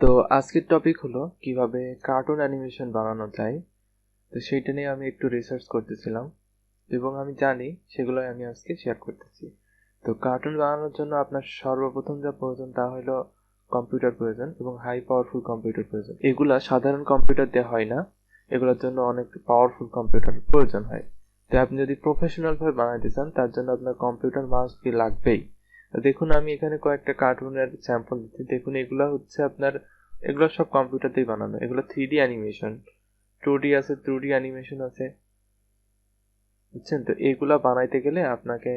তো আজকের টপিক হলো কিভাবে কার্টুন অ্যানিমেশন বানানো যায়। তো সেইটা নিয়ে আমি একটু রিসার্চ করতেছিলাম এবং আমি জানি সেগুলোই আমি আজকে শেয়ার করতেছি। তো কার্টুন বানানোর জন্য আপনার সর্বপ্রথম যা প্রয়োজন তা হলো কম্পিউটার প্রয়োজন এবং হাই পাওয়ারফুল কম্পিউটার প্রয়োজন। এগুলা সাধারণ কম্পিউটার দিয়ে হয় না, এগুলোর জন্য অনেক পাওয়ারফুল কম্পিউটার প্রয়োজন হয়। তো আপনি যদি প্রফেশনালভাবে বানাতে চান তার জন্য আপনার কম্পিউটার মাউস কি লাগবেই। দেখুন আমি এখানে কয়েকটা কার্টুনের স্যাম্পল দিচ্ছি। দেখুন এগুলো হচ্ছে আপনার, এগুলো সব কম্পিউটার দিয়ে বানানো। এগুলো 3D অ্যানিমেশন, 2D আছে, 2D অ্যানিমেশন আছে, বুঝছেন? তো এগুলা বানাইতে গেলে আপনাকে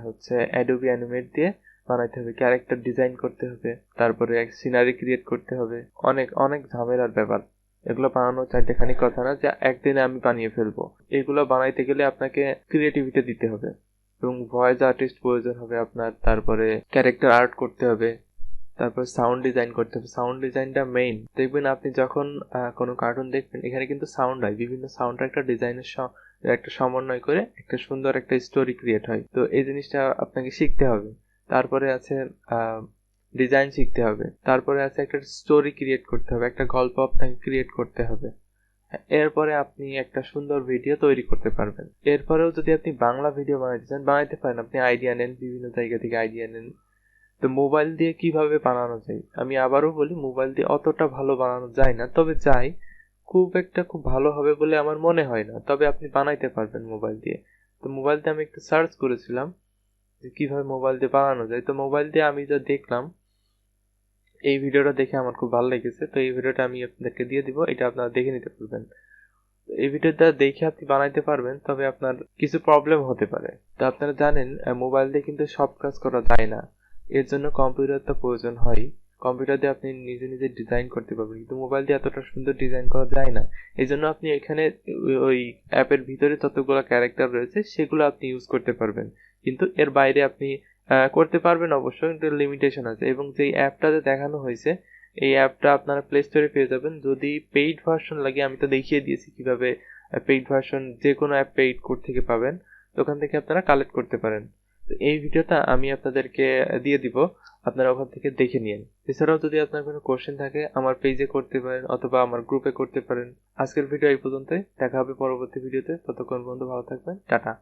হচ্ছে অ্যাডোবি অ্যানিমেট দিয়ে বানাইতে হবে, ক্যারেক্টার ডিজাইন করতে হবে, তারপরে এক সিনারি ক্রিয়েট করতে হবে। অনেক অনেক ঝামেলার ব্যাপার। এগুলো বানানো চারটেখানি কথা না যে একদিনে আমি বানিয়ে ফেলবো। এগুলো বানাইতে গেলে আপনাকে ক্রিয়েটিভিটি দিতে হবে এবং ভয়েস আর্টিস্ট প্রয়োজন হবে আপনার, তারপরে ক্যারেক্টার আর্ট করতে হবে, তারপর সাউন্ড ডিজাইন করতে হবে। সাউন্ড ডিজাইনটা মেইন। দেখবেন আপনি যখন কোনো কার্টুন দেখবেন এখানে কিন্তু সাউন্ড হয়, বিভিন্ন সাউন্ড একটা ডিজাইনের একটা সমন্বয় করে একটা সুন্দর একটা স্টোরি ক্রিয়েট হয়। তো এই জিনিসটা আপনাকে শিখতে হবে। তারপরে আছে ডিজাইন শিখতে হবে, তারপরে আছে একটা স্টোরি ক্রিয়েট করতে হবে, একটা গল্প আপনাকে ক্রিয়েট করতে হবে। এরপরে আপনি একটা সুন্দর ভিডিও তৈরি করতে পারবেন। এরপরেও যদি আপনি বাংলা ভিডিও বানাইতে চান বানাইতে পারেন, আপনি আইডিয়া নেন, বিভিন্ন জায়গা থেকে আইডিয়া নেন। তো মোবাইল দিয়ে কিভাবে বানানো যায়, আমি আবারও বলি, মোবাইল দিয়ে অতটা ভালো বানানো যায় না, তবে যায়, খুব ভালো হবে বলে আমার মনে হয় না, তবে আপনি বানাইতে পারবেন মোবাইল দিয়ে। তো মোবাইল দিয়ে আমি একটু সার্চ করেছিলাম যে কিভাবে মোবাইল দিয়ে বানানো যায়। তো মোবাইল দিয়ে আমি যা দেখলাম, এই ভিডিওটা দেখে আমার খুব ভালো লেগেছে। তো এই ভিডিওটা আমি আপনাদেরকে দিয়ে দিব, এটা আপনারা দেখে নিতে পারবেন। এই ভিডিওটা দেখে আপনি বানাইতে পারবেন, তবে আপনার কিছু প্রবলেম হতে পারে। তো আপনারা জানেন মোবাইল দিয়ে কিন্তু সব কাজ করা যায় না, এর জন্য কম্পিউটার তো প্রয়োজন হয়। কম্পিউটার দিয়ে আপনি নিজে নিজে ডিজাইন করতে পারবেন, কিন্তু মোবাইল দিয়ে এতটা সুন্দর ডিজাইন করা যায় না। এই জন্য আপনি এখানে ওই অ্যাপের ভিতরে যতগুলো ক্যারেক্টার রয়েছে সেগুলো আপনি ইউজ করতে পারবেন, কিন্তু এর বাইরে আপনি করতে পারবেন অবশ্যই, কিন্তু লিমিটেশন আছে। এবং যেই অ্যাপটাতে দেখানো হয়েছে এই অ্যাপটা আপনারা প্লে স্টোরে পেয়ে যাবেন। যদি পেইড ভার্সন লাগে, আমি তো দেখিয়ে দিয়েছি কিভাবে পেইড ভার্সন, যে কোনো অ্যাপ পেইড কোড থেকে পাবেন, তো ওখান থেকে আপনারা কালেক্ট করতে পারেন। তো এই ভিডিওটা আমি আপনাদেরকে দিয়ে দিব, আপনারা ওখান থেকে দেখে নিন। এছাড়াও যদি আপনার কোনো কোশ্চেন থাকে আমার পেজে করতে পারেন অথবা আমার গ্রুপে করতে পারেন। আজকের ভিডিও এই পর্যন্তই, দেখা হবে পরবর্তী ভিডিওতে। ততক্ষণ পর্যন্ত ভালো থাকবেন, টাটা।